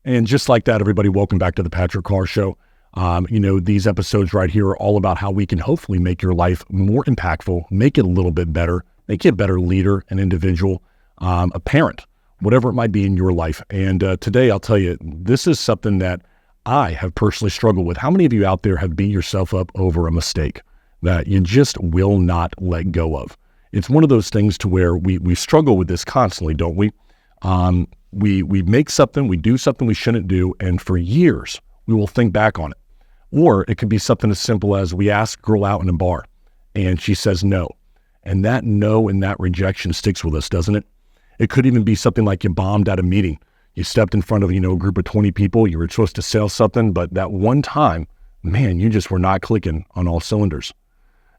And just like that, everybody, welcome back to the Patrick Carr Show. These episodes right here are all about how we can hopefully make your life more impactful, make it a little bit better, make you a better leader, an individual, a parent, whatever it might be in your life. And today, I'll tell you, this is something that I have personally struggled with. How many of you out there have beat yourself up over a mistake that you just will not let go of? It's one of those things to where we struggle with this constantly, don't we? We make something, we do something we shouldn't do, and for years, we will think back on it. Or it could be something as simple as we ask a girl out in a bar, and she says no. And that no and that rejection sticks with us, doesn't it? It could even be something like you bombed at a meeting. You stepped in front of, a group of 20 people, you were supposed to sell something, but that one time, man, you just were not clicking on all cylinders.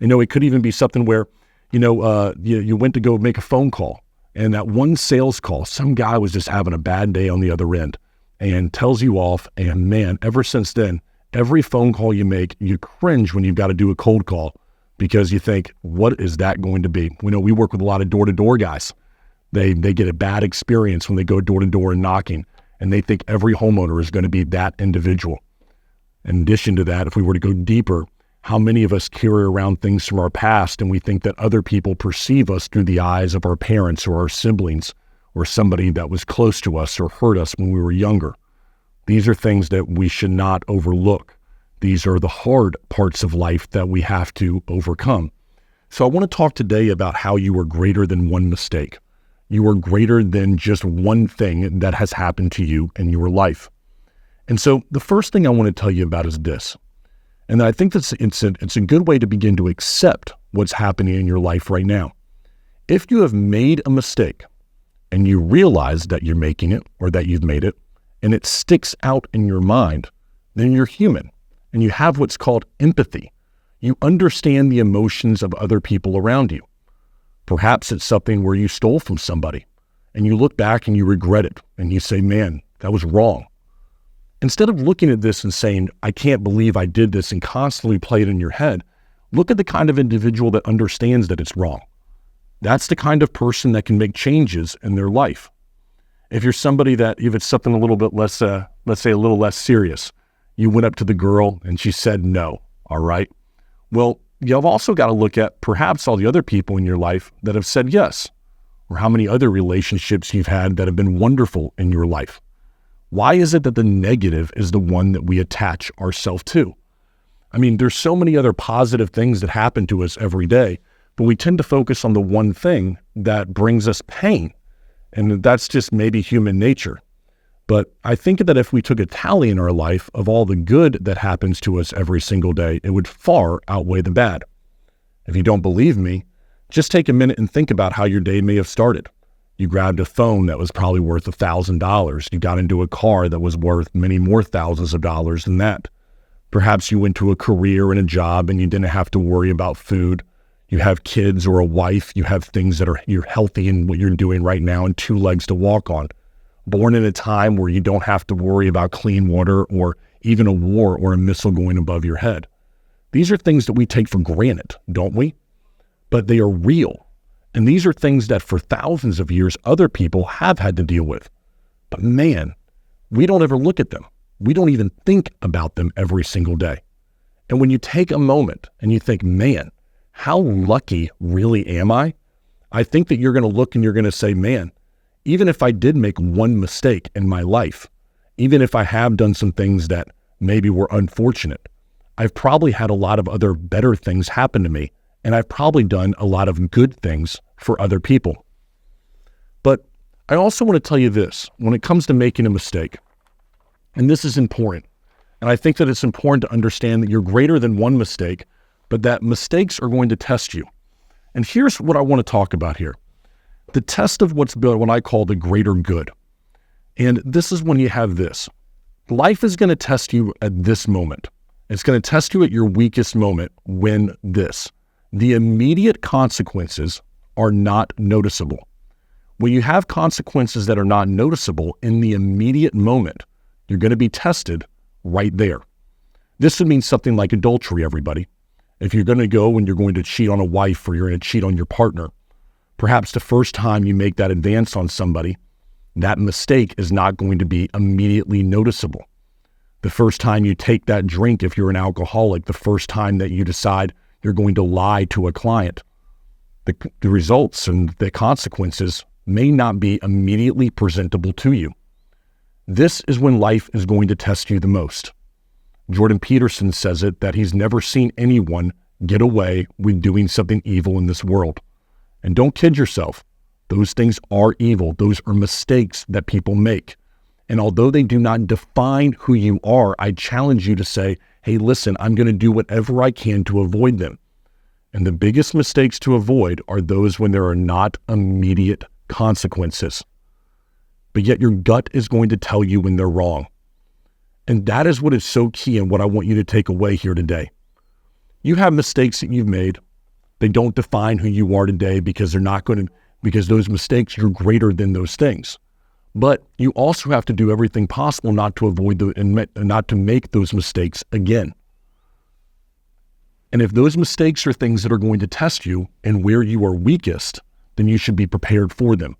It could even be something where, you went to go make a phone call. And that one sales call, some guy was just having a bad day on the other end and tells you off. And man, ever since then, every phone call you make, you cringe when you've got to do a cold call because you think, what is that going to be? We work with a lot of door-to-door guys. They get a bad experience when they go door-to-door and knocking, and they think every homeowner is going to be that individual. In addition to that, if we were to go deeper, how many of us carry around things from our past and we think that other people perceive us through the eyes of our parents or our siblings or somebody that was close to us or hurt us when we were younger? These are things that we should not overlook. These are the hard parts of life that we have to overcome. So I want to talk today about how you are greater than one mistake. You are greater than just one thing that has happened to you in your life. And so the first thing I want to tell you about is this. And I think it's a good way to begin to accept what's happening in your life right now. If you have made a mistake and you realize that you're making it or that you've made it, and it sticks out in your mind, then you're human and you have what's called empathy. You understand the emotions of other people around you. Perhaps it's something where you stole from somebody and you look back and you regret it and you say, man, that was wrong. Instead of looking at this and saying, I can't believe I did this and constantly play it in your head, look at the kind of individual that understands that it's wrong. That's the kind of person that can make changes in their life. If you're somebody if it's something a little bit less, let's say a little less serious, you went up to the girl and she said no, all right? Well, you've also got to look at perhaps all the other people in your life that have said yes, or how many other relationships you've had that have been wonderful in your life. Why is it that the negative is the one that we attach ourselves to? I mean, there's so many other positive things that happen to us every day, but we tend to focus on the one thing that brings us pain. And that's just maybe human nature. But I think that if we took a tally in our life of all the good that happens to us every single day, it would far outweigh the bad. If you don't believe me, just take a minute and think about how your day may have started. You grabbed a phone that was probably worth $1,000. You got into a car that was worth many more thousands of dollars than that. Perhaps you went to a career and a job and you didn't have to worry about food. You have kids or a wife. You have things you're healthy in what you're doing right now and 2 legs to walk on. Born in a time where you don't have to worry about clean water or even a war or a missile going above your head. These are things that we take for granted, don't we? But they are real. And these are things that for thousands of years, other people have had to deal with. But man, we don't ever look at them. We don't even think about them every single day. And when you take a moment and you think, man, how lucky really am I? I think that you're going to look and you're going to say, man, even if I did make one mistake in my life, even if I have done some things that maybe were unfortunate, I've probably had a lot of other better things happen to me. And I've probably done a lot of good things for other people. But I also want to tell you this, when it comes to making a mistake, and this is important, and I think that it's important to understand that you're greater than one mistake, but that mistakes are going to test you. And here's what I want to talk about here. The test of what I call the greater good. And this is when you have this. Life is going to test you at this moment. It's going to test you at your weakest moment when the immediate consequences are not noticeable. When you have consequences that are not noticeable in the immediate moment, you're going to be tested right there. This would mean something like adultery, everybody. If you're going to go and you're going to cheat on a wife or you're going to cheat on your partner, Perhaps the first time you make that advance on somebody, that mistake is not going to be immediately noticeable. The first time you take that drink, if you're an alcoholic, the first time that you decide you're going to lie to a client, the results and the consequences may not be immediately presentable to you. This is when life is going to test you the most. Jordan Peterson says it, that he's never seen anyone get away with doing something evil in this world. And don't kid yourself. Those things are evil. Those are mistakes that people make. And although they do not define who you are, I challenge you to say, hey, listen, I'm going to do whatever I can to avoid them. And the biggest mistakes to avoid are those when there are not immediate consequences. But yet your gut is going to tell you when they're wrong. And that is what is so key and what I want you to take away here today. You have mistakes that you've made. They don't define who you are today because because those mistakes, you're greater than those things. But you also have to do everything possible not to avoid and not to make those mistakes again. And if those mistakes are things that are going to test you and where you are weakest, then you should be prepared for them.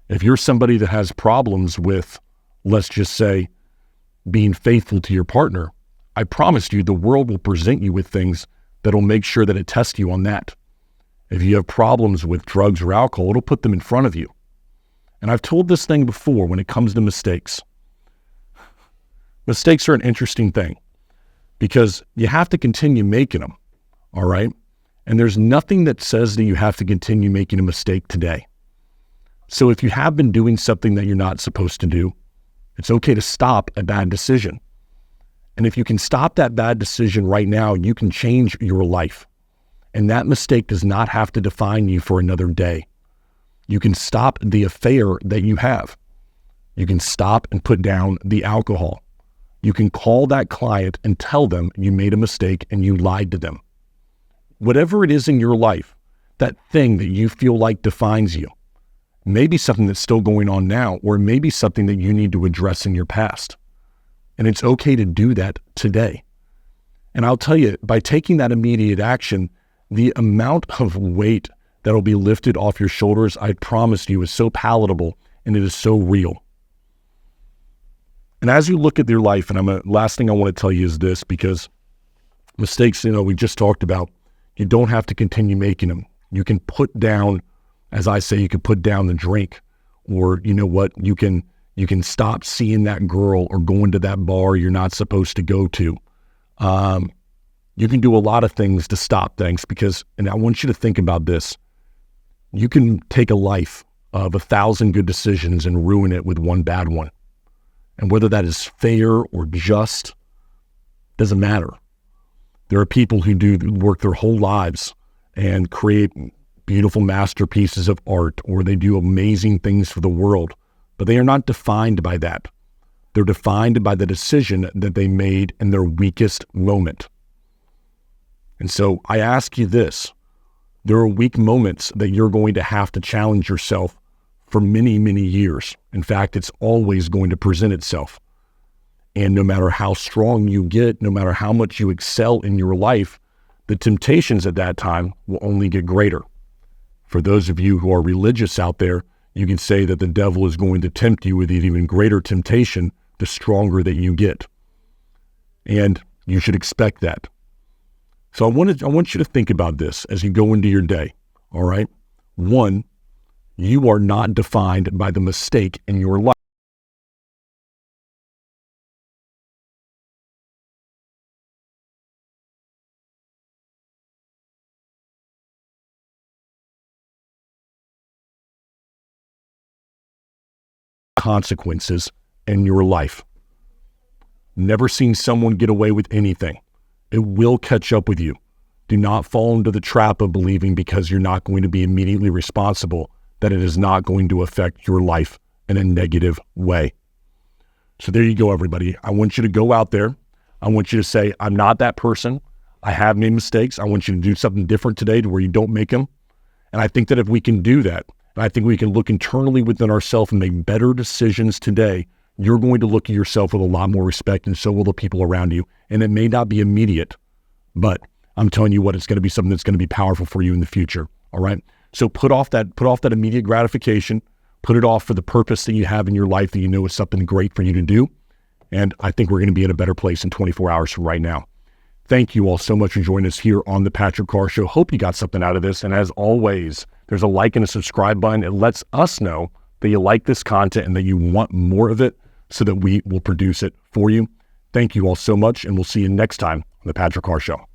If you're somebody that has problems with, let's just say, being faithful to your partner, I promise you the world will present you with things that'll make sure that it tests you on that. If you have problems with drugs or alcohol, it'll put them in front of you. And I've told this thing before when it comes to mistakes. Mistakes are an interesting thing because you have to continue making them, all right? And there's nothing that says that you have to continue making a mistake today. So if you have been doing something that you're not supposed to do, it's okay to stop a bad decision. And if you can stop that bad decision right now, you can change your life. And that mistake does not have to define you for another day. You can stop the affair that you have. You can stop and put down the alcohol. You can call that client and tell them you made a mistake and you lied to them. Whatever it is in your life, that thing that you feel like defines you, maybe something that's still going on now, or maybe something that you need to address in your past. And it's okay to do that today. And I'll tell you, by taking that immediate action, the amount of weight that'll be lifted off your shoulders, I promise you, is so palatable and it is so real. And as you look at your life, and last thing I want to tell you is this, because mistakes, we just talked about, you don't have to continue making them. You can put down, as I say, you can put down the drink, or you know what, you can stop seeing that girl or going to that bar you're not supposed to go to. You can do a lot of things to stop things because, and I want you to think about this, you can take a life of 1,000 good decisions and ruin it with one bad one. And whether that is fair or just, doesn't matter. There are people who work their whole lives and create beautiful masterpieces of art, or they do amazing things for the world, but they are not defined by that. They're defined by the decision that they made in their weakest moment. And so I ask you this, there are weak moments that you're going to have to challenge yourself for many, many years. In fact, it's always going to present itself. And no matter how strong you get, no matter how much you excel in your life, the temptations at that time will only get greater. For those of you who are religious out there, you can say that the devil is going to tempt you with an even greater temptation the stronger that you get. And you should expect that. So I want you to think about this as you go into your day, all right? One, you are not defined by the mistake in your life. Consequences in your life. Never seen someone get away with anything. It will catch up with you. Do not fall into the trap of believing because you're not going to be immediately responsible that it is not going to affect your life in a negative way. So there you go, everybody. I want you to go out there. I want you to say, I'm not that person. I have made mistakes. I want you to do something different today to where you don't make them. And I think that if we can do that, and I think we can look internally within ourselves and make better decisions today, you're going to look at yourself with a lot more respect, and so will the people around you. And it may not be immediate, but I'm telling you what, it's going to be something that's going to be powerful for you in the future. All right. So put off that immediate gratification, put it off for the purpose that you have in your life that you know is something great for you to do. And I think we're going to be in a better place in 24 hours from right now. Thank you all so much for joining us here on the Patrick Carr Show. Hope you got something out of this. And as always, there's a like and a subscribe button. It lets us know that you like this content and that you want more of it so that we will produce it for you. Thank you all so much, and we'll see you next time on the Patrick Carr Show.